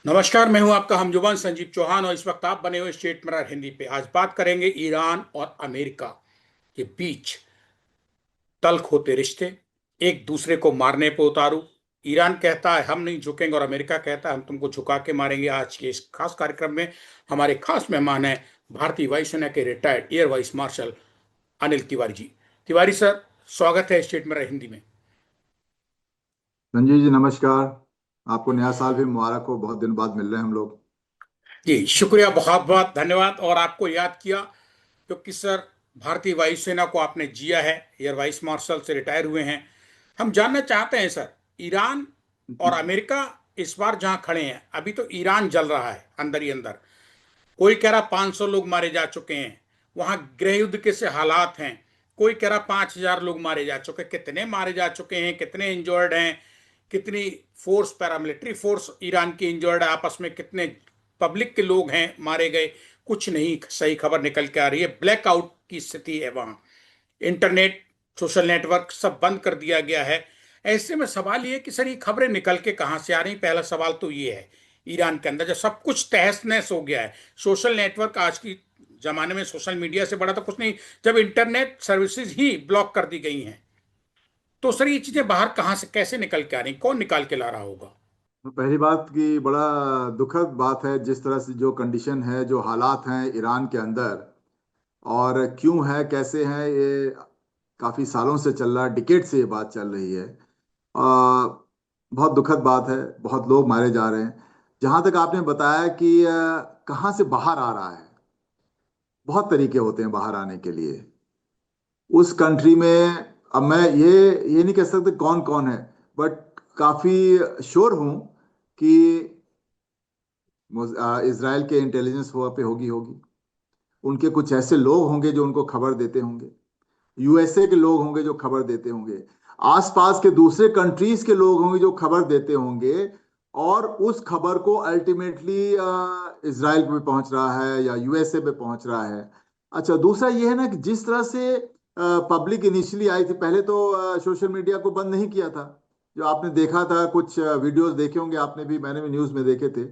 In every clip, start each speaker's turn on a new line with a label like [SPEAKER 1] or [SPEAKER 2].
[SPEAKER 1] नमस्कार, मैं हूं आपका हमजुबान संजीव चौहान और इस वक्त आप बने हुए स्टेट मिरर हिंदी पे। आज बात करेंगे ईरान और अमेरिका के बीच तल्ख होते रिश्ते, एक दूसरे को मारने पे उतारू। ईरान कहता है हम नहीं झुकेंगे और अमेरिका कहता है हम तुमको झुका के मारेंगे। आज के इस खास कार्यक्रम में हमारे खास मेहमान हैं भारतीय वायुसेना के retired air vice marshal Anil Tiwari ji. Tiwari sir, स्वागत है स्टेट मिरर हिंदी में।
[SPEAKER 2] संजीव जी नमस्कार। आपको नया साल भी मुबारक हो। बहुत दिन बाद मिल रहे हैं हम लोग।
[SPEAKER 1] जी शुक्रिया, बहुत बहुत धन्यवाद। और आपको याद किया क्योंकि सर भारतीय वायुसेना को आपने जिया है, एयर वाइस मार्शल से रिटायर हुए हैं। हम जानना चाहते हैं सर, ईरान और
[SPEAKER 2] जी जी।
[SPEAKER 1] अमेरिका इस बार जहां खड़े हैं, अभी तो ईरान जल रहा है अंदर ही अंदर। कोई कह रहा 500 लोग मारे जा चुके हैं, वहां गृह युद्ध के से हालात हैं। कोई कह रहा 5,000 लोग मारे जा चुके। कितने मारे जा चुके हैं, कितने इंजर्ड हैं, कितनी फोर्स पैरामिलिट्री फोर्स ईरान की इंजर्ड है, आपस में कितने पब्लिक के लोग हैं मारे गए, कुछ नहीं सही खबर निकल के आ रही है। ब्लैकआउट की स्थिति है वहां, इंटरनेट सोशल नेटवर्क सब बंद कर दिया गया है। ऐसे में सवाल ये है कि सर ये खबरें निकल के कहां से आ रही। पहला सवाल तो ये है, ईरान के अंदर जब सब कुछ तहस नहस हो गया है, सोशल नेटवर्क आज की जमाने में सोशल मीडिया से बड़ा तो कुछ नहीं, जब इंटरनेट सर्विसेज ही ब्लॉक कर दी गई हैं, तो सर ये चीजें बाहर कहां से कैसे निकल के आ रही, कौन निकाल के ला रहा होगा।
[SPEAKER 2] तो पहली बात की बड़ा दुखद बात है जिस तरह से जो कंडीशन है, जो हालात हैं ईरान के अंदर, और क्यों है कैसे हैं ये काफ़ी सालों से चल रहा है। डिकेड से ये बात चल रही है। बहुत दुखद बात है। बहुत लोग मारे जा रहे हैं। जहाँ तक आपने बताया कि कहाँ से बाहर आ रहा है, बहुत तरीके होते हैं बाहर आने के लिए उस कंट्री में। अब मैं ये नहीं कह सकता कौन कौन है, बट काफी श्योर हूं कि इसराइल के इंटेलिजेंस हुआ पे होगी। उनके कुछ ऐसे लोग होंगे जो उनको खबर देते होंगे। यूएसए के लोग होंगे जो खबर देते होंगे। आसपास के दूसरे कंट्रीज के लोग होंगे जो खबर देते होंगे। और उस खबर को अल्टीमेटली इसराइल पे पहुंच रहा है या यूएसए पे पहुंच रहा है। अच्छा, दूसरा ये है ना कि जिस तरह से पब्लिक इनिशियली आई थी, पहले तो सोशल मीडिया को बंद नहीं किया था। जो आपने देखा था, कुछ वीडियोस देखे होंगे आपने भी, मैंने भी न्यूज़ में देखे थे।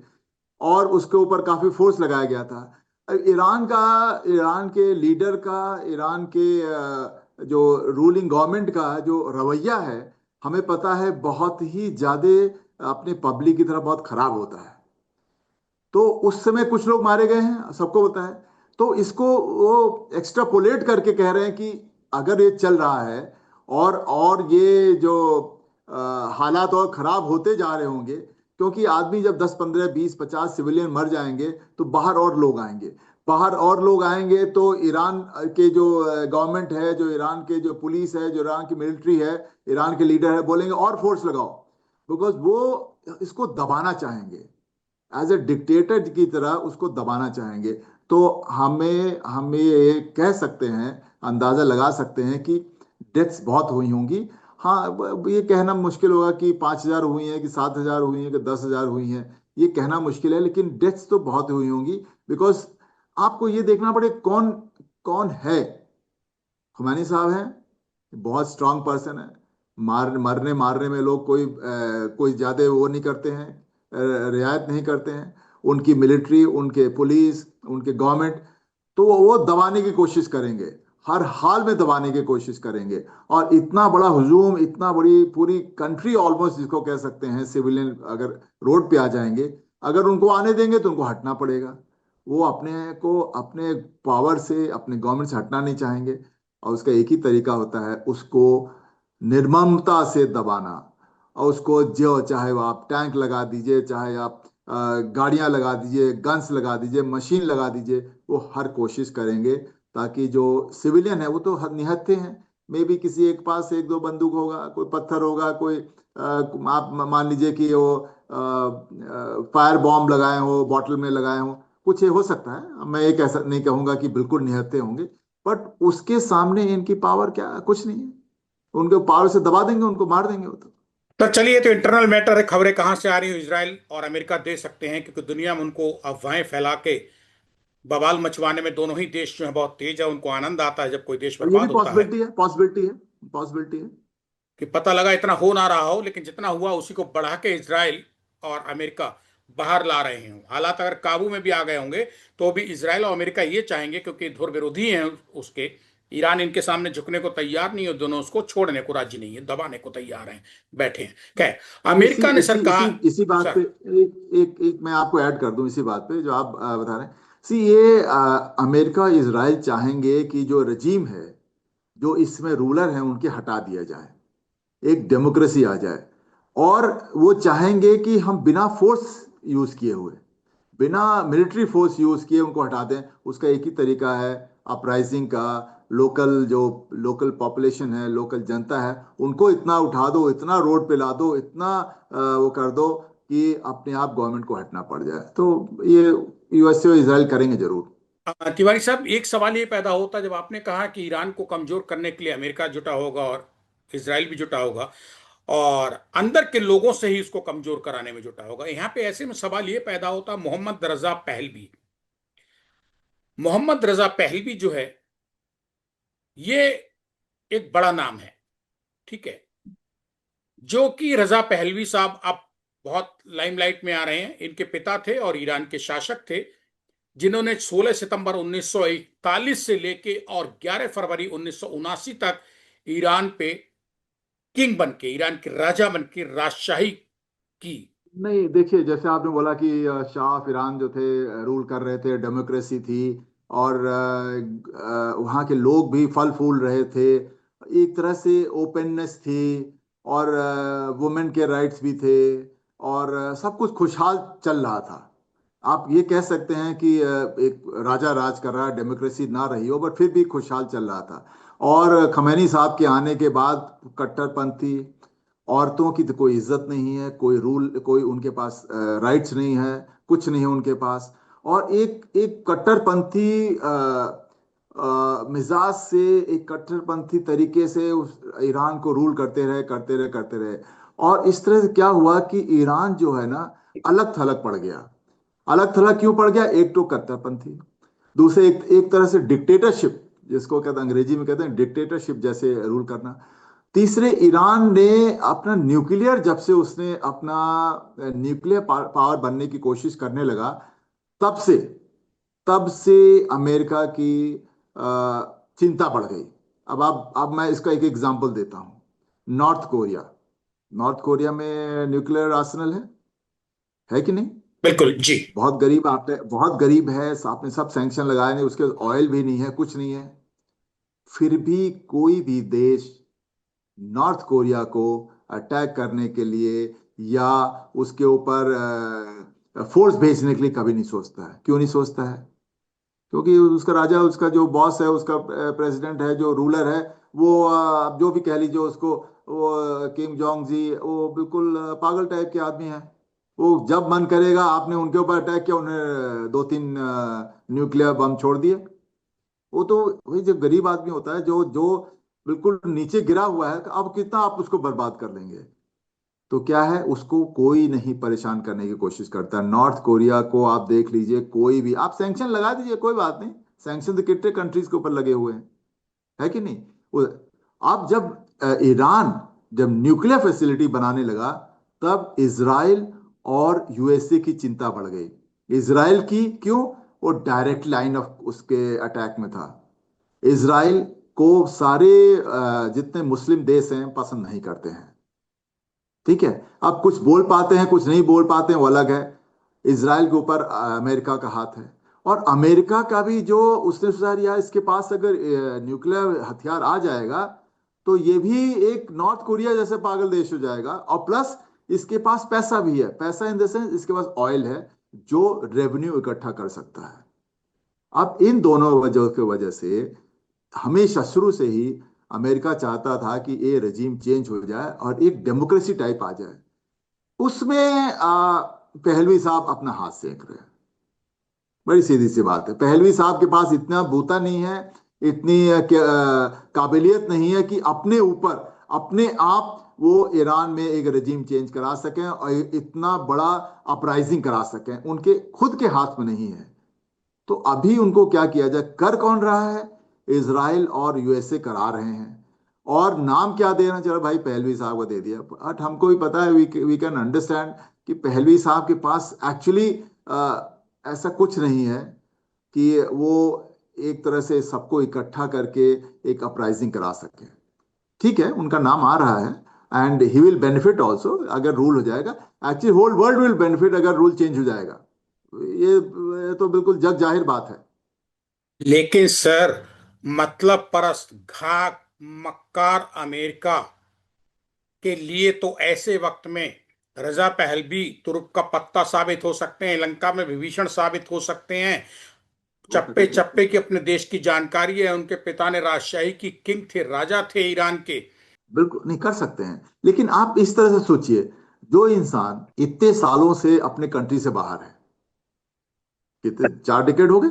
[SPEAKER 2] और उसके ऊपर काफी फोर्स लगाया गया था। ईरान का, ईरान के लीडर का, ईरान के जो रूलिंग गवर्नमेंट का जो रवैया है, हमें पता है बहुत ही ज्यादा अपने पब्लिक की तरफ बहुत खराब होता है। तो उस समय कुछ लोग मारे गए हैं, सबको पता है। तो इसको वो एक्स्ट्रापोलेट करके कह रहे हैं कि अगर ये चल रहा है और ये जो हालात और खराब होते जा रहे होंगे, क्योंकि आदमी जब 10 15 20 50 सिविलियन मर जाएंगे तो बाहर और लोग आएंगे। बाहर और लोग आएंगे तो ईरान के जो गवर्नमेंट है, जो ईरान के जो पुलिस है, जो ईरान की मिलिट्री है, ईरान के लीडर है, बोलेंगे और फोर्स लगाओ। बिकॉज वो इसको दबाना चाहेंगे, एज ए डिक्टेटर की तरह उसको दबाना चाहेंगे। तो हमें हमें ये कह सकते हैं, अंदाजा लगा सकते हैं कि डेथ्स बहुत हुई होंगी। हाँ, ये कहना मुश्किल होगा कि 5,000 हुई हैं कि 7,000 हुई हैं कि 10,000 हुई हैं। ये कहना मुश्किल है, लेकिन डेथ्स तो बहुत हुई होंगी। बिकॉज आपको ये देखना पड़े कौन कौन है। खुमैनी साहब हैं, बहुत स्ट्रांग पर्सन है। मरने मारने में लोग कोई ज्यादा वो नहीं करते हैं, रियायत नहीं करते हैं। उनकी मिलिट्री, उनके पुलिस, उनके गवर्नमेंट, तो वो दबाने की कोशिश करेंगे। हर हाल में दबाने की कोशिश करेंगे। और इतना बड़ा हुजूम, इतना बड़ी पूरी कंट्री ऑलमोस्ट जिसको कह सकते हैं, सिविलियन अगर रोड पे आ जाएंगे, अगर उनको आने देंगे तो उनको हटना पड़ेगा। वो अपने को अपने पावर से, अपने गवर्नमेंट से हटना नहीं चाहेंगे। और उसका एक ही तरीका होता है, उसको निर्ममता से दबाना। और उसको जो चाहे वो आप टैंक लगा दीजिए, चाहे आप गाड़ियां लगा दीजिए, गन्स लगा दीजिए, मशीन लगा दीजिए, वो हर कोशिश करेंगे ताकि जो सिविलियन है वो तो निहत्थे हैं। मे बी किसी एक पास एक दो बंदूक होगा, कोई पत्थर होगा, कोई आप मान लीजिए कि वो फायर बॉम्ब लगाए हो, बॉटल में लगाए हो, कुछ ये हो सकता है। मैं एक ऐसा नहीं कहूंगा कि बिल्कुल निहत्थे होंगे, बट उसके सामने इनकी पावर क्या, कुछ नहीं है। उनके पावर से दबा देंगे, उनको मार देंगे वो तो।
[SPEAKER 1] तो चलिए, तो इंटरनल मैटर है, खबरें कहां से आ रही हैं इजराइल और अमेरिका दे सकते हैं, क्योंकि दुनिया में उनको अफवाहें फैला के बवाल मचवाने में दोनों ही देश जो है बहुत तेज है। उनको आनंद आता है जब कोई देश
[SPEAKER 2] और ये भी
[SPEAKER 1] बर्बाद होता है।
[SPEAKER 2] पॉसिबिलिटी है, पॉसिबिलिटी है, पॉसिबिलिटी है।
[SPEAKER 1] कि पता लगा इतना हो ना रहा हो, लेकिन जितना हुआ उसी को बढ़ा के इसराइल और अमेरिका बाहर ला रहे हों, हालात अगर काबू में भी आ गए होंगे तो भी इसराइल और अमेरिका ये चाहेंगे, क्योंकि धुर विरोधी हैं उसके, ईरान इनके सामने झुकने को तैयार नहीं है, दोनों उसको छोड़ने को राजी नहीं है, दबाने को तैयार हैं, बैठे हैं। खैर,
[SPEAKER 2] इसी
[SPEAKER 1] अमेरिका ने सर
[SPEAKER 2] इसी
[SPEAKER 1] कहा।
[SPEAKER 2] इसी इसी बात पे
[SPEAKER 1] सर।
[SPEAKER 2] एक मैं आपको ऐड कर दूं इसी बात पे जो आप बता रहे हैं। सी ये अमेरिका इजराइल चाहेंगे कि जो रजीम है, जो इसमें रूलर है, उनके हटा दिया जाए, एक डेमोक्रेसी आ जाए। और वो चाहेंगे कि हम बिना फोर्स यूज किए हुए, बिना मिलिट्री फोर्स यूज किए उनको हटा दें। उसका एक ही तरीका है अपराइजिंग का। लोकल जो लोकल पॉपुलेशन है, लोकल जनता है, उनको इतना उठा दो, इतना रोड पे ला दो, इतना वो कर दो कि अपने आप गवर्नमेंट को हटना पड़ जाए। तो ये यूएसए और इसराइल करेंगे जरूर।
[SPEAKER 1] तिवारी साहब, एक सवाल ये पैदा होता है, जब आपने कहा कि ईरान को कमजोर करने के लिए अमेरिका जुटा होगा और इसराइल भी जुटा होगा, और अंदर के लोगों से ही उसको कमजोर कराने में जुटा होगा, यहाँ पे ऐसे में सवाल ये पैदा होता, मोहम्मद रजा पहलवी जो है, ये एक बड़ा नाम है, ठीक है, जो कि रजा पहलवी साहब अब बहुत लाइमलाइट में आ रहे हैं। इनके पिता थे और ईरान के शासक थे, जिन्होंने 16 सितंबर 1941 से लेके और 11 फरवरी 1979 तक ईरान पे किंग बन के, ईरान के राजा बन के राजशाही की।
[SPEAKER 2] नहीं, देखिए, जैसे आपने बोला कि शाह ऑफ ईरान जो थे, रूल कर रहे थे, डेमोक्रेसी थी, और वहाँ के लोग भी फल फूल रहे थे, एक तरह से ओपननेस थी, और वुमेन के राइट्स भी थे, और सब कुछ खुशहाल चल रहा था। आप ये कह सकते हैं कि एक राजा राज कर रहा है, डेमोक्रेसी ना रही हो, बट फिर भी खुशहाल चल रहा था। और खमैनी साहब के आने के बाद कट्टरपंथी, औरतों की तो कोई इज्जत नहीं है, कोई रूल, कोई उनके पास राइट्स नहीं है, कुछ नहीं है उनके पास। और एक एक कट्टरपंथी मिजाज से, एक कट्टरपंथी तरीके से उस ईरान को रूल करते रहे, करते रहे, करते रहे। और इस तरह से क्या हुआ कि ईरान जो है ना, अलग थलग पड़ गया। अलग थलग क्यों पड़ गया? एक तो कट्टरपंथी, दूसरे एक तरह से डिक्टेटरशिप, जिसको कहते हैं, अंग्रेजी में कहते हैं डिक्टेटरशिप जैसे रूल करना। तीसरे, ईरान ने अपना न्यूक्लियर, जब से उसने अपना न्यूक्लियर पावर बनने की कोशिश करने लगा, तब से तब से अमेरिका की चिंता बढ़ गई। अब मैं इसका एक एग्जांपल देता हूं। नॉर्थ कोरिया, नॉर्थ कोरिया में न्यूक्लियर आर्सेनल है कि नहीं?
[SPEAKER 1] बिल्कुल जी।
[SPEAKER 2] बहुत गरीब, आपने बहुत गरीब है, आपने सब सैंक्शन लगाए, नहीं उसके ऑयल भी नहीं है, कुछ नहीं है। फिर भी कोई भी देश नॉर्थ कोरिया को अटैक करने के लिए या उसके ऊपर फोर्स भेजने के लिए कभी नहीं सोचता है। क्यों नहीं सोचता है? क्योंकि उसका राजा, उसका जो बॉस है, उसका प्रेसिडेंट है, जो रूलर है, वो आप जो भी कह लीजिए उसको, वो किम जोंग जी, वो बिल्कुल पागल टाइप के आदमी है। वो जब मन करेगा, आपने उनके ऊपर अटैक किया, उन्हें दो तीन न्यूक्लियर बम छोड़ दिए। वो तो वही जो गरीब आदमी होता है, जो जो बिल्कुल नीचे गिरा हुआ है, अब कितना आप उसको बर्बाद कर लेंगे? तो क्या है, उसको कोई नहीं परेशान करने की कोशिश करता। नॉर्थ कोरिया को आप देख लीजिए, कोई भी आप सैंक्शन लगा दीजिए, कोई बात नहीं। सैंक्शन तो कितने कंट्रीज के ऊपर लगे हुए हैं, है कि नहीं? अब जब ईरान जब न्यूक्लियर फैसिलिटी बनाने लगा, तब इसराइल और यूएसए की चिंता बढ़ गई। इसराइल की क्यों? वो डायरेक्ट लाइन ऑफ उसके अटैक में था। इसराइल को सारे जितने मुस्लिम देश हैं पसंद नहीं करते हैं। ठीक है, अब कुछ बोल पाते हैं, कुछ नहीं बोल पाते हैं, वो अलग है। इसराइल के ऊपर अमेरिका का हाथ है। और अमेरिका का भी जो उसने सोचा, यार इसके पास अगर न्यूक्लियर हथियार आ जाएगा, तो ये भी एक नॉर्थ कोरिया जैसे पागल देश हो जाएगा। और प्लस इसके पास पैसा भी है, पैसा इन द सेंस इसके पास ऑयल है, जो रेवेन्यू इकट्ठा कर सकता है। अब इन दोनों वजहों की वजह से हमेशा शुरू से ही अमेरिका चाहता था कि ये रजीम चेंज हो जाए और एक डेमोक्रेसी टाइप आ जाए। उसमें पहलवी साहब अपना हाथ सेक रहे हैं। बड़ी सीधी सी बात है, पहलवी साहब के पास इतना बूता नहीं है, इतनी काबिलियत नहीं है कि अपने ऊपर, अपने आप वो ईरान में एक रजीम चेंज करा सकें और इतना बड़ा अपराइजिंग करा सकें। उनके खुद के हाथ में नहीं है। तो अभी उनको क्या किया जाए? कर कौन रहा है? इसराइल और यूएसए करा रहे हैं। और नाम क्या देना? चलो भाई, पहलवी साहब को दे दिया, बट हमको भी पता है, वी कैन अंडरस्टैंड कि पहलवी साहब के पास एक्चुअली ऐसा कुछ नहीं है कि वो एक तरह से सबको इकट्ठा करके एक अपराइजिंग करा सके। ठीक है, उनका नाम आ रहा है and he will benefit also अगर रूल हो जाएगा। Actually whole world will benefit अगर रूल चेंज हो जाएगा। ये तो बिल्कुल जग जाहिर बात है।
[SPEAKER 1] लेकिन सर, मतलब परस्त घात मक्कार अमेरिका के लिए तो ऐसे वक्त में रजा पहलवी तुर्क का पत्ता साबित हो सकते हैं, लंका में विभीषण साबित हो सकते हैं।
[SPEAKER 2] हो
[SPEAKER 1] चप्पे
[SPEAKER 2] सकते हैं।
[SPEAKER 1] चप्पे की अपने देश की जानकारी है, उनके पिता ने राजशाही की किंग थे, राजा थे ईरान के।
[SPEAKER 2] बिल्कुल नहीं कर सकते हैं, लेकिन आप इस तरह से सोचिए, जो इंसान इतने सालों से अपने कंट्री से बाहर है, कितने 4 डिकेड हो गए,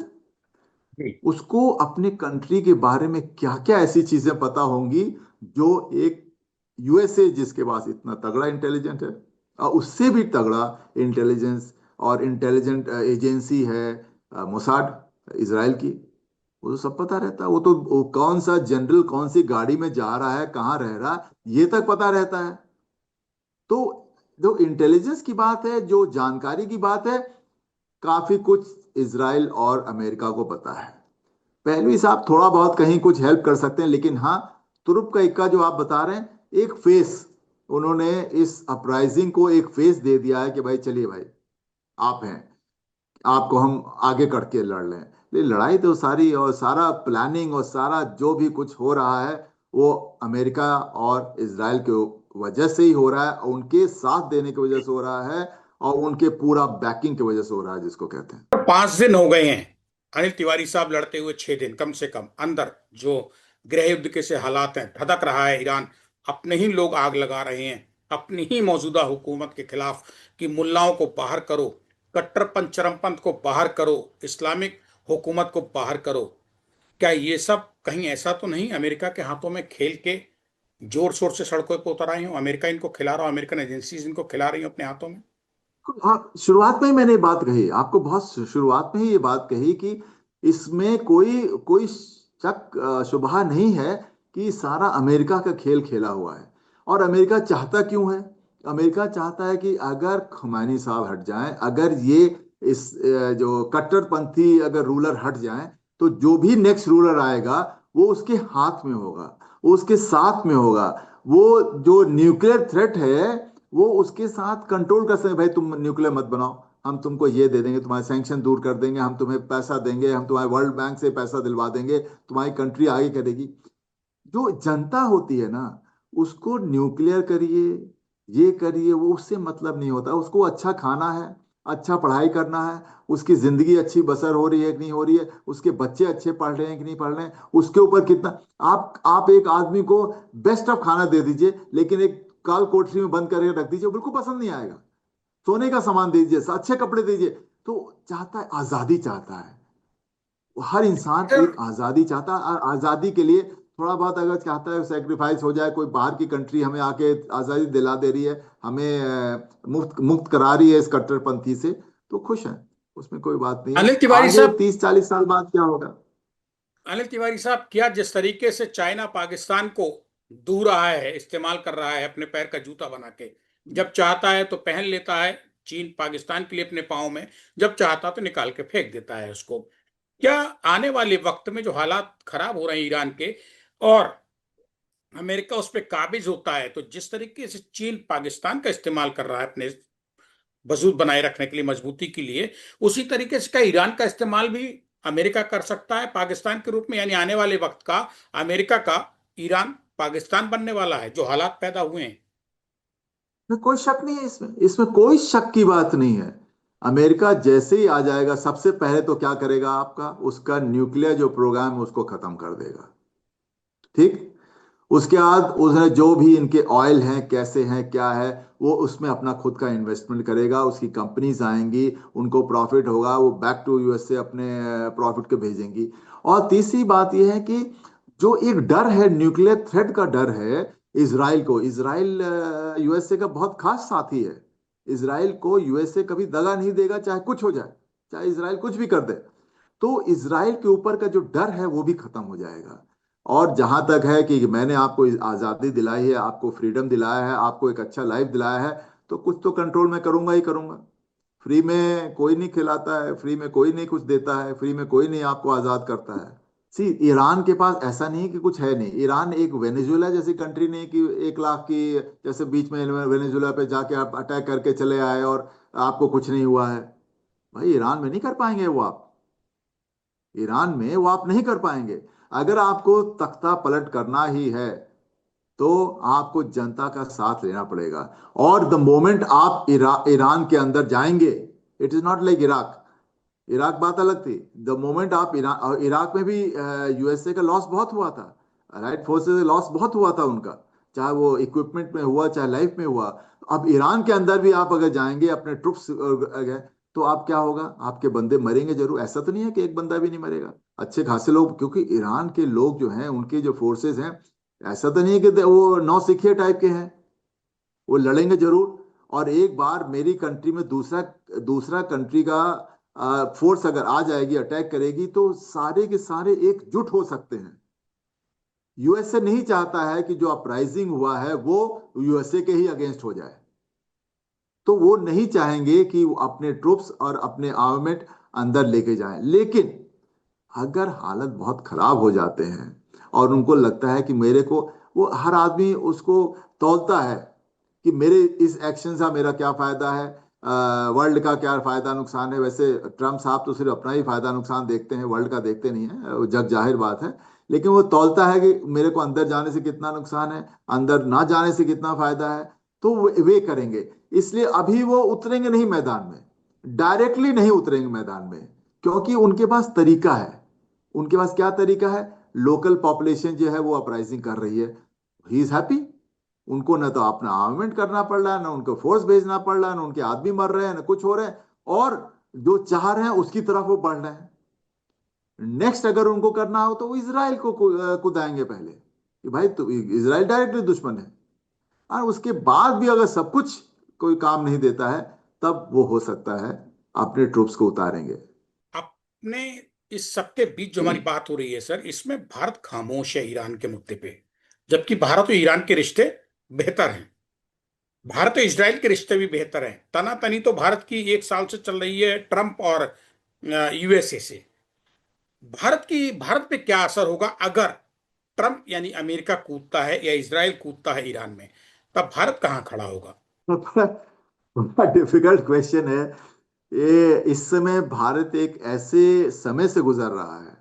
[SPEAKER 1] जी।
[SPEAKER 2] उसको अपने कंट्री के बारे में क्या क्या ऐसी चीजें पता होंगी जो एक यूएसए जिसके पास इतना तगड़ा इंटेलिजेंट है और उससे भी तगड़ा इंटेलिजेंस और इंटेलिजेंट एजेंसी है मोसाड इसराइल की, वो तो सब पता रहता है। वो कौन सा जनरल कौन सी गाड़ी में जा रहा है, कहाँ रह रहा है, ये तक पता रहता है। तो जो इंटेलिजेंस की बात है, जो जानकारी की बात है, काफी कुछ इसराइल और अमेरिका को पता है। पहलवी साहब थोड़ा बहुत कहीं कुछ हेल्प कर सकते हैं, लेकिन हाँ, तुरुप का इक्का जो आप बता रहे हैं, एक फेस, उन्होंने इस अपराइजिंग को एक फेस दे दिया है कि भाई चलिए भाई, आप हैं, आपको हम आगे करके लड़ लें। लेकिन लड़ाई तो सारी और सारा प्लानिंग और सारा जो भी कुछ हो रहा है, वो अमेरिका और इसराइल के वजह से ही हो रहा है, और उनके साथ देने की वजह से हो रहा है, और उनके पूरा बैकिंग की वजह से हो रहा है, जिसको कहते हैं।
[SPEAKER 1] 5 दिन हो गए हैं अनिल तिवारी साहब लड़ते हुए, 6 दिन कम से कम। अंदर जो गृह युद्ध के से हालात हैं, धधक रहा है ईरान, अपने ही लोग आग लगा रहे हैं अपनी ही मौजूदा हुकूमत के खिलाफ कि मुल्लाओं को बाहर करो, कट्टरपंथ चरमपंथ को बाहर करो, इस्लामिक हुकूमत को बाहर करो। क्या ये सब कहीं ऐसा तो नहीं अमेरिका के हाथों में खेल के जोर शोर से सड़कों पर उतर आए हो, अमेरिका इनको खिला रहा हो, अमेरिकन एजेंसीज इनको खिला रही हो अपने हाथों में?
[SPEAKER 2] हाँ, शुरुआत में ही मैंने ये बात कही आपको, बहुत शुरुआत में ही ये बात कही कि इसमें कोई कोई शक शुबहा नहीं है कि सारा अमेरिका का खेल खेला हुआ है। और अमेरिका चाहता क्यों है? अमेरिका चाहता है कि अगर खुमैनी साहब हट जाएं, अगर ये इस जो कट्टरपंथी अगर रूलर हट जाएं, तो जो भी नेक्स्ट रूलर आएगा वो उसके हाथ में होगा, वो उसके साथ में होगा। वो जो न्यूक्लियर थ्रेट है, वो उसके साथ कंट्रोल कर सकते, भाई तुम न्यूक्लियर मत बनाओ, हम तुमको ये दे देंगे, तुम्हारे सैंक्शन दूर कर देंगे, हम तुम्हें पैसा देंगे, हम तुम्हारे वर्ल्ड बैंक से पैसा दिलवा देंगे, तुम्हारी कंट्री आगे करेगी। जो जनता होती है ना, उसको न्यूक्लियर करिए, ये करिए, वो उससे मतलब नहीं होता। उसको अच्छा खाना है, अच्छा पढ़ाई करना है, उसकी जिंदगी अच्छी बसर हो रही है कि नहीं हो रही है, उसके बच्चे अच्छे पढ़ रहे हैं कि नहीं पढ़ रहे हैं, उसके ऊपर कितना। आप एक आदमी को बेस्ट ऑफ खाना दे दीजिए, लेकिन एक काल कोठरी में बंद करके रख दीजिए, बिल्कुल पसंद नहीं आएगा। सोने का सामान दीजिए, अच्छे कपड़े दीजिए, तो चाहता है, आजादी चाहता है। हर इंसान
[SPEAKER 1] सर,
[SPEAKER 2] एक आजादी चाहता है। आजादी के लिए थोड़ा बहुत अगर चाहता है सेक्रीफाइस हो जाए, कोई बाहर की कंट्री हमें आके आजादी दिला दे रही है, हमें मुक्त मुक्त करा रही है इस कट्टरपंथी से, तो खुश है, उसमें कोई बात नहीं है।
[SPEAKER 1] अनिल तिवारी
[SPEAKER 2] आगे
[SPEAKER 1] साहब,
[SPEAKER 2] 30-40 साल बाद क्या होगा?
[SPEAKER 1] अनिल तिवारी साहब, क्या जिस तरीके से चाइना पाकिस्तान को दू रहा है, इस्तेमाल कर रहा है अपने पैर का जूता बना के, जब चाहता है तो पहन लेता है चीन पाकिस्तान के लिए अपने पाँव में, जब चाहता तो निकाल के फेंक देता है उसको। क्या आने वाले वक्त में जो हालात खराब हो रहे हैं ईरान के, और अमेरिका उस पर काबिज होता है, तो जिस तरीके से चीन पाकिस्तान का इस्तेमाल कर रहा है अपने वजूद बनाए रखने के लिए, मजबूती के लिए, उसी तरीके से क्या ईरान का इस्तेमाल भी अमेरिका कर सकता है पाकिस्तान के रूप में? यानी आने वाले वक्त का अमेरिका का ईरान पाकिस्तान बनने वाला है, जो हालात पैदा हुए हैं।
[SPEAKER 2] में कोई शक नहीं है, इसमें इसमें कोई शक की बात नहीं है। अमेरिका जैसे ही आ जाएगा, सबसे पहले तो क्या करेगा, आपका उसका न्यूक्लियर जो प्रोग्राम है उसको खत्म कर देगा। ठीक। उसके बाद उसने जो भी इनके ऑयल हैं, कैसे हैं, क्या है, वो उसमें अपना खुद का इन्वेस्टमेंट करेगा, उसकी कंपनीज आएंगी, उनको प्रॉफिट होगा, वो बैक टू यूएसए अपने प्रॉफिट को भेजेंगी। और तीसरी बात यह है कि जो एक डर है, न्यूक्लियर थ्रेट का डर है इसराइल को। इसराइल यूएसए का बहुत खास साथी है। इसराइल को यूएसए कभी दगा नहीं देगा, चाहे कुछ हो जाए, चाहे इसराइल कुछ भी कर दे। तो इसराइल के ऊपर का जो डर है वो भी खत्म हो जाएगा। और जहां तक है कि मैंने आपको आजादी दिलाई है, आपको फ्रीडम दिलाया है, आपको एक अच्छा लाइफ दिलाया है, तो कुछ तो कंट्रोल मैं करूंगा ही करूंगा। फ्री में कोई नहीं खिलाता है, फ्री में कोई नहीं कुछ देता है, फ्री में कोई नहीं आपको आजाद करता है। सी, ईरान के पास ऐसा नहीं है कि कुछ है नहीं। ईरान एक वेनेजुएला जैसी कंट्री नहीं कि 1 लाख की, जैसे बीच में वेनेजुएला पे जाके आप अटैक करके चले आए और आपको कुछ नहीं हुआ है। भाई ईरान में नहीं कर पाएंगे वो आप, ईरान में वो आप नहीं कर पाएंगे। अगर आपको तख्ता पलट करना ही है तो आपको जनता का साथ लेना पड़ेगा। और द मोमेंट आप ईरान के अंदर जाएंगे, it is not like Iraq. Iraq बात अलग थी। द मोमेंट आप इराक में भी यूएसए का लॉस बहुत हुआ था, राइट फोर्सेस का लॉस बहुत हुआ था उनका, चाहे वो इक्विपमेंट में हुआ चाहे लाइफ में हुआ। अब ईरान के अंदर भी आप अगर जाएंगे अपने ट्रुप्स गए, तो आप क्या होगा, आपके बंदे मरेंगे जरूर। ऐसा तो नहीं है कि एक बंदा भी नहीं मरेगा, अच्छे खासे लोग, क्योंकि ईरान के लोग जो हैं उनके जो फोर्सेस हैं, ऐसा तो नहीं है कि वो नौसिखिए टाइप के हैं, वो लड़ेंगे जरूर। और एक बार मेरी कंट्री में दूसरा दूसरा कंट्री का फोर्स अगर आ जाएगी, अटैक करेगी, तो सारे के सारे एकजुट हो सकते हैं। यूएसए नहीं चाहता है कि जो अपराइजिंग हुआ है वो यूएसए के ही अगेंस्ट हो जाए। तो वो नहीं चाहेंगे कि वो अपने ट्रुप्स और अपने आर्मेंट अंदर लेके जाएं। लेकिन अगर हालत बहुत खराब हो जाते हैं और उनको लगता है कि मेरे को, वो हर आदमी उसको तौलता है कि मेरे इस एक्शन से मेरा क्या फायदा है, वर्ल्ड का क्या फायदा नुकसान है। वैसे ट्रम्प साहब तो सिर्फ अपना ही फायदा नुकसान देखते हैं, वर्ल्ड का देखते नहीं है, वो जग जाहिर बात है। लेकिन वो तौलता है कि मेरे को अंदर जाने से कितना नुकसान है, अंदर ना जाने से कितना फायदा है। तो वे करेंगे। इसलिए अभी वो उतरेंगे नहीं मैदान में, डायरेक्टली नहीं उतरेंगे मैदान में, क्योंकि उनके पास तरीका है। उनके पास क्या तरीका है, लोकल पॉपुलेशन जो है वो अपराइजिंग कर रही है, ही इज हैप्पी। उनको ना तो अपना आर्मेंट करना पड़ रहा है, ना उनको फोर्स भेजना पड़ रहा है, ना उनके आदमी मर रहे हैं, ना कुछ हो रहे हैं। और जो चाह रहे हैं उसकी तरफ वो बढ़ रहे हैं। नेक्स्ट अगर उनको करना हो तो वो इसराइल को कुदाएंगे पहले कि भाई तो इसराइल डायरेक्टली दुश्मन है। और उसके बाद भी अगर सब कुछ कोई काम नहीं देता है, तब वो हो सकता है अपने ट्रूप्स को उतारेंगे।
[SPEAKER 1] अपने इस सबके बीच जो हमारी बात हो रही है सर, इसमें भारत खामोश है ईरान के मुद्दे पे, जबकि भारत और ईरान के रिश्ते बेहतर हैं। भारत और इसराइल के रिश्ते भी बेहतर हैं। तनातनी तो भारत की 1 साल से चल रही है ट्रंप और यूएसए से। भारत पे क्या असर होगा अगर ट्रंप यानी अमेरिका कूदता है या इसराइल कूदता है ईरान में? तब भारत कहाँ खड़ा होगा?
[SPEAKER 2] बड़ा बड़ा डिफिकल्ट क्वेश्चन है ये। इस समय भारत एक ऐसे समय से गुजर रहा है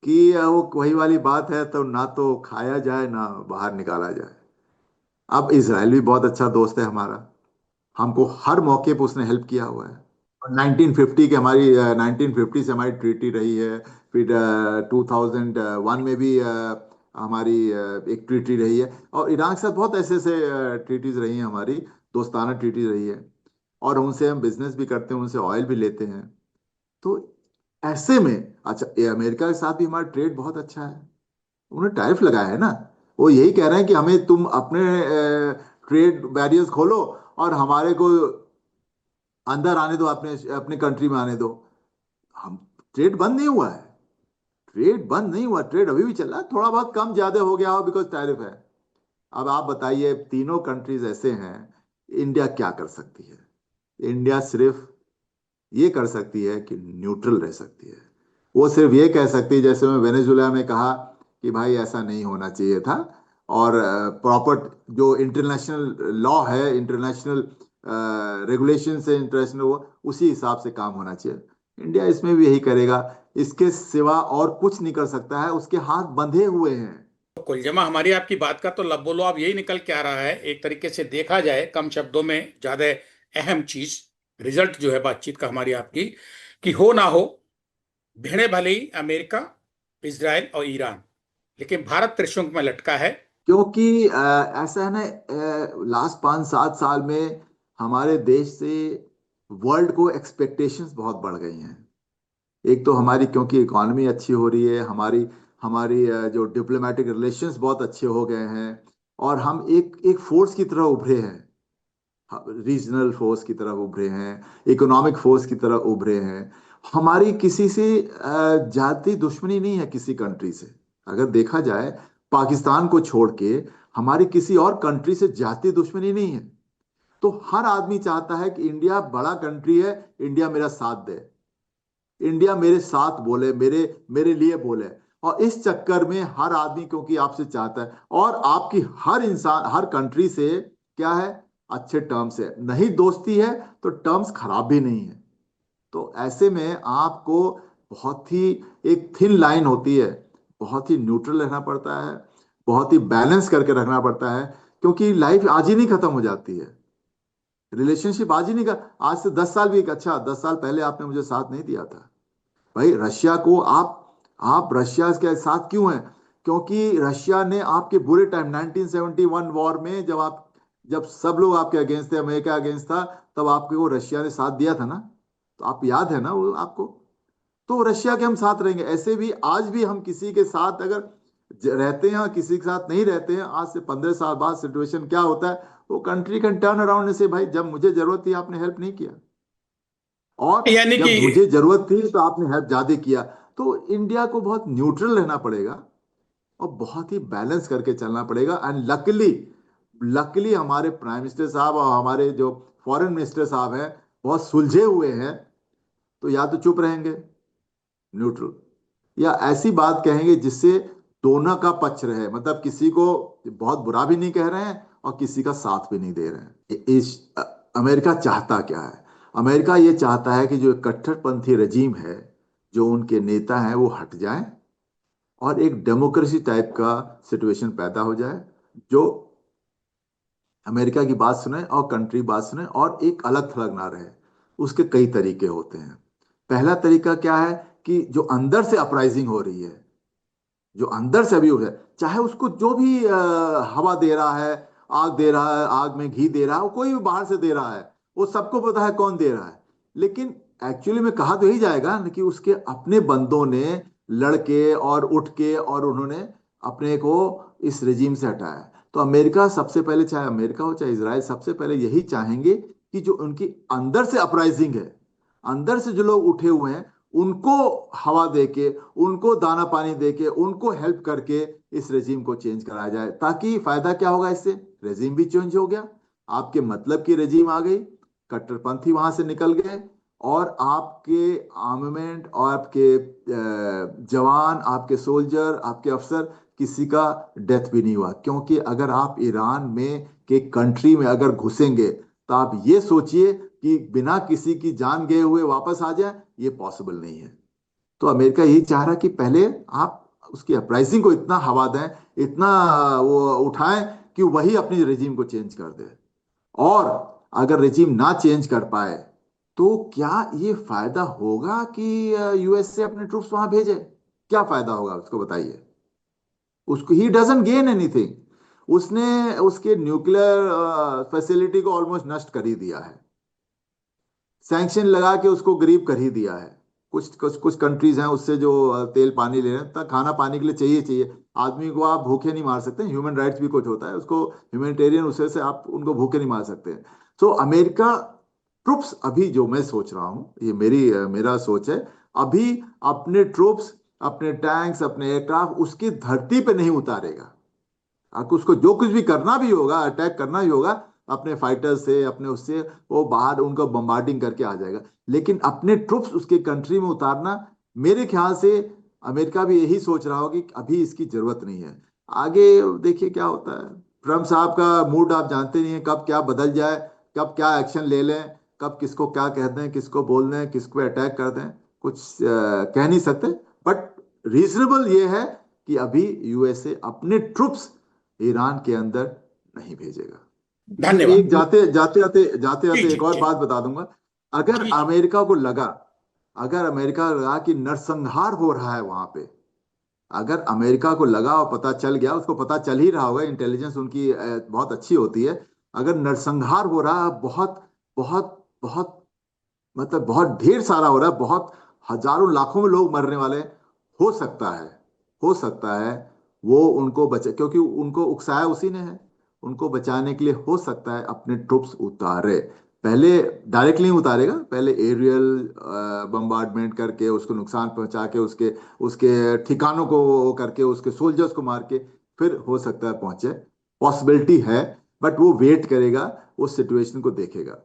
[SPEAKER 2] कि वो वही वाली बात है, तो ना तो खाया जाए ना बाहर निकाला जाए। अब इसराइल भी बहुत अच्छा दोस्त है हमारा, हमको हर मौके पर उसने हेल्प किया हुआ है। और 1950 के हमारी 1950 से हमारी ट्रीटी रही है। फिर 2001 में भी हमारी एक ट्रीटी रही है। और ईरान के साथ बहुत ऐसे ऐसे ट्रीटीज रही हैं हमारी, दोस्ताना ट्रीटीज रही है। और उनसे हम बिजनेस भी करते हैं, उनसे ऑयल भी लेते हैं। तो ऐसे में अच्छा, ये अमेरिका के साथ भी हमारा ट्रेड बहुत अच्छा है। उन्होंने टैरिफ लगाया है ना, वो यही कह रहे हैं कि हमें तुम अपने ट्रेड बैरियर्स खोलो और हमारे को अंदर आने दो, अपने अपने कंट्री में आने दो। हम, ट्रेड बंद नहीं हुआ है, ट्रेड बंद नहीं हुआ, ट्रेड अभी भी चल रहा है, थोड़ा बहुत कम ज्यादा हो गया हो बिकॉज टैरिफ है। अब आप बताइए, तीनों कंट्रीज ऐसे हैं, इंडिया क्या कर सकती है? इंडिया सिर्फ ये कर सकती है कि न्यूट्रल रह सकती है। वो सिर्फ ये कह सकती है, जैसे मैं वेनेजुएला में कहा कि भाई ऐसा नहीं होना चाहिए था, और प्रॉपर जो इंटरनेशनल लॉ है, इंटरनेशनल रेगुलेशन है, इंटरनेशनल वो उसी हिसाब से काम होना चाहिए। इंडिया इसमें भी यही करेगा, इसके सिवा और कुछ नहीं कर सकता है, उसके हाथ बंधे हुए हैं।
[SPEAKER 1] तो कुलजमा हमारी आपकी बात का तो लब बोलो अब यही निकल के आ रहा है, एक तरीके से देखा जाए कम शब्दों में ज्यादा अहम चीज, रिजल्ट जो है बातचीत का हमारी आपकी, कि हो ना हो, भिड़े भले ही अमेरिका, इसराइल और ईरान, लेकिन भारत त्रिशंकु में लटका है।
[SPEAKER 2] क्योंकि ऐसा है ना, लास्ट 5-7 साल में हमारे देश से वर्ल्ड को एक्सपेक्टेशंस बहुत बढ़ गई हैं। एक तो हमारी क्योंकि इकोनॉमी अच्छी हो रही है, हमारी हमारी जो डिप्लोमेटिक रिलेशंस बहुत अच्छे हो गए हैं, और हम एक एक फोर्स की तरह उभरे हैं, रीजनल फोर्स की तरह उभरे हैं, इकोनॉमिक फोर्स की तरह उभरे हैं। हमारी किसी से जाति दुश्मनी नहीं है, किसी कंट्री से। अगर देखा जाए, पाकिस्तान को छोड़ के हमारी किसी और कंट्री से जाति दुश्मनी नहीं है। तो हर आदमी चाहता है कि इंडिया बड़ा कंट्री है, इंडिया मेरा साथ दे, इंडिया मेरे साथ बोले, मेरे मेरे लिए बोले। और इस चक्कर में हर आदमी क्योंकि आपसे चाहता है, और आपकी हर इंसान हर कंट्री से क्या है, अच्छे टर्म्स है, नहीं दोस्ती है तो टर्म्स खराब भी नहीं है। तो ऐसे में आपको बहुत ही एक थिन लाइन होती है, बहुत ही न्यूट्रल रहना पड़ता है, बहुत ही बैलेंस करके रखना पड़ता है, क्योंकि लाइफ आज ही नहीं खत्म हो जाती है, रिलेशनशिप आज ही नहीं कर, आज से 10 साल भी, एक अच्छा 10 साल पहले आपने मुझे साथ नहीं दिया था भाई, रशिया को आप रशिया के साथ क्यों हैं? क्योंकि रशिया ने आपके बुरे टाइम 1971 वॉर में, जब सब लोग आपके अगेंस्ट थे, अमेरिका अगेंस्ट था, तब आपके वो रशिया ने साथ दिया था ना, तो आप याद है ना वो आपको। तो रशिया के हम साथ रहेंगे, ऐसे भी आज भी हम किसी के साथ अगर रहते हैं और किसी के साथ नहीं रहते हैं, आज से 15 साल बाद सिचुएशन क्या होता है, वो कंट्री कैन टर्न अराउंड से, भाई जब मुझे जरूरत थी आपने हेल्प नहीं किया, और
[SPEAKER 1] यानी कि
[SPEAKER 2] जब मुझे जरूरत थी तो आपने हेल्प ज्यादा किया। तो इंडिया को बहुत न्यूट्रल रहना पड़ेगा और बहुत ही बैलेंस करके चलना पड़ेगा। एंड लकली लकली हमारे प्राइम मिनिस्टर साहब और हमारे जो फॉरेन मिनिस्टर साहब हैं बहुत सुलझे हुए हैं, तो या तो चुप रहेंगे न्यूट्रल, या ऐसी बात कहेंगे जिससे दोनों का पक्ष रहे, मतलब किसी को बहुत बुरा भी नहीं कह रहे हैं और किसी का साथ भी नहीं दे रहे हैं। अमेरिका चाहता क्या है? अमेरिका ये चाहता है कि जो कट्टरपंथी रजीम है, जो उनके नेता हैं वो हट जाएं और एक डेमोक्रेसी टाइप का सिचुएशन पैदा हो जाए, जो अमेरिका की बात सुने और कंट्री बात सुने और एक अलग थलग ना रहे। उसके कई तरीके होते हैं। पहला तरीका क्या है कि जो अंदर से अपराइजिंग हो रही है, जो अंदर से अभी हो है, चाहे उसको जो भी हवा दे रहा है, आग दे रहा है, आग में घी दे रहा है, वो कोई भी बाहर से दे रहा है, वो सबको पता है कौन दे रहा है। लेकिन एक्चुअली में कहा तो यही जाएगा ना कि उसके अपने बंदों ने लड़के और उठ के और उन्होंने अपने को इस रेजिम से हटाया। तो अमेरिका सबसे पहले, चाहे अमेरिका हो चाहे इसराइल, सबसे पहले यही चाहेंगे कि जो उनकी अंदर से अपराइजिंग है, अंदर से जो लोग उठे हुए हैं, उनको हवा देके, उनको दाना पानी देके, उनको हेल्प करके इस रेजिम को चेंज कराया जाए। ताकि फायदा क्या होगा इससे, रेजिम भी चेंज हो गया, आपके मतलब की रेजिम आ गई, कट्टरपंथी वहां से निकल गए, और आपके आर्मेमेंट और आपके जवान, आपके सोल्जर, आपके अफसर, किसी का डेथ भी नहीं हुआ। क्योंकि अगर आप ईरान में के कंट्री में अगर घुसेंगे, तो आप ये सोचिए कि बिना किसी की जान गए हुए वापस आ जाए, ये पॉसिबल नहीं है। तो अमेरिका यही चाह रहा है कि पहले आप उसकी अपराइजिंग को इतना हवा दें, इतना वो उठाएं कि वही अपनी रेजिम को चेंज कर दे। और अगर रेजिम ना चेंज कर पाए, तो क्या ये फायदा होगा कि यूएसए अपने ट्रूप्स वहां भेजे? क्या फायदा होगा उसको बताइए। उसको ही डजंट गेन एनीथिंग। उसने उसके न्यूक्लियर फैसिलिटी को ऑलमोस्ट नष्ट कर ही दिया है, सैंक्शन लगा के उसको गरीब कर ही दिया है। कुछ कंट्रीज हैं उससे जो तेल पानी ले रहे हैं, खाना पानी के लिए चाहिए चाहिए, आदमी को आप भूखे नहीं मार सकते, ह्यूमन राइट्स भी कुछ होता है उसको, ह्यूमैनिटेरियन उससे से आप उनको भूखे नहीं मार सकते। तो अमेरिका ट्रुप्स अभी, जो मैं सोच रहा हूँ, ये मेरा सोच है, अभी अपने ट्रुप्स, अपने टैंक्स, अपने एयरक्राफ्ट उसकी धरती पे नहीं उतारेगा। आपको उसको जो कुछ भी करना भी होगा, अटैक करना भी होगा, अपने फाइटर से, अपने उससे वो बाहर उनको बम्बार्डिंग करके आ जाएगा। लेकिन अपने ट्रुप्स उसके कंट्री में उतारना, मेरे ख्याल से अमेरिका भी यही सोच रहा होगा कि अभी इसकी जरूरत नहीं है। आगे देखिए क्या होता है। ट्रम्प साहब का मूड आप जानते नहीं है, कब क्या बदल जाए, कब क्या एक्शन ले लें, कब किसको क्या कह दें, किसको बोल दें, किसको अटैक कर दें, कुछ कह नहीं सकते। बट रीजनेबल ये है कि अभी यूएसए अपने ट्रुप्स ईरान के अंदर नहीं भेजेगा। फिर एक
[SPEAKER 1] धन्यवाद। जी
[SPEAKER 2] जाते
[SPEAKER 1] जी
[SPEAKER 2] एक और
[SPEAKER 1] जी
[SPEAKER 2] बात बता दूंगा। अगर
[SPEAKER 1] जी।
[SPEAKER 2] अमेरिका को लगा अगर अमेरिका को लगा कि नरसंहार हो रहा है वहां पे, अगर अमेरिका को लगा और पता चल गया, उसको पता चल ही रहा होगा, इंटेलिजेंस उनकी बहुत अच्छी होती है, अगर नरसंहार हो रहा है, बहुत बहुत बहुत, मतलब बहुत ढेर सारा हो रहा है, बहुत हजारों लाखों में लोग मरने वाले हैं, हो सकता है हो सकता है वो उनको बचा, क्योंकि उनको उकसाया उसी ने है, उनको बचाने के लिए हो सकता है अपने ट्रुप्स उतारे। पहले डायरेक्टली नहीं उतारेगा, पहले एरियल बम्बार्डमेंट करके उसको नुकसान पहुंचा के, उसके उसके ठिकानों को वो करके, उसके सोल्जर्स को मार के, फिर हो सकता है पहुंचे, पॉसिबिलिटी है। बट वो वेट करेगा, वो सिचुएशन को देखेगा।